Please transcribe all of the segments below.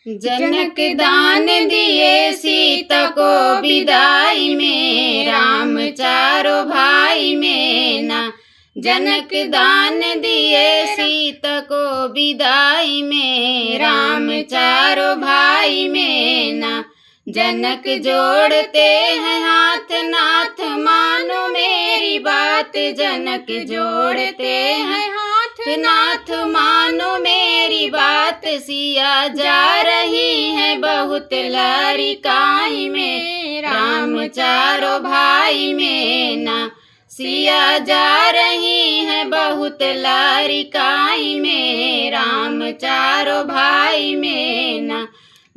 जनक दान दिए सीता को विदाई में, राम चारों भाई में ना। जनक दान दिए सीता को विदाई में, राम चारों भाई में ना। जनक जोड़ते हैं हाथ, नाथ मानो मेरी बात। जनक जोड़ते हैं हाथ, नाथ मानो मेरी बात। सिया जा रही है बहुत लड़काई में, राम चारों भाई में ना। सिया जा रही है बहुत लड़काई में, राम चारों भाई में ना।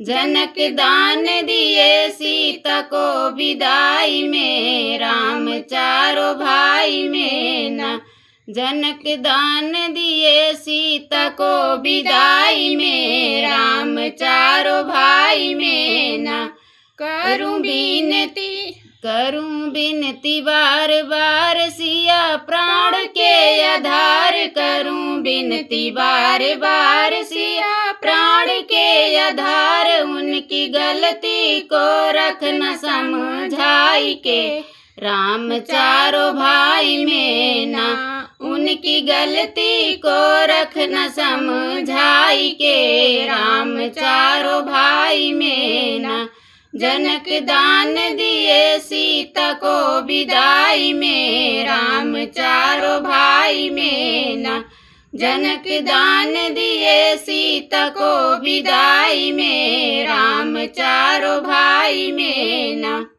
जनक दान दिए सीता को विदाई में, राम चारों भाई में ना। जनक दान दिए सीता को विदाई में, राम चारों भाई में ना। करूं बिनती बार बार, सिया प्राण के आधार। करूं बिनती बार बार, सिया प्राण के आधार। उनकी गलती को रखना समझाई के, राम चारों भाई में ना। उनकी गलती को रखना समझाई के, राम चारों भाई में ना। जनक दान दिए सीता को विदाई में, राम चारों भाई में ना। जनक दान दिए सीता को विदाई में, राम चारों भाई में ना।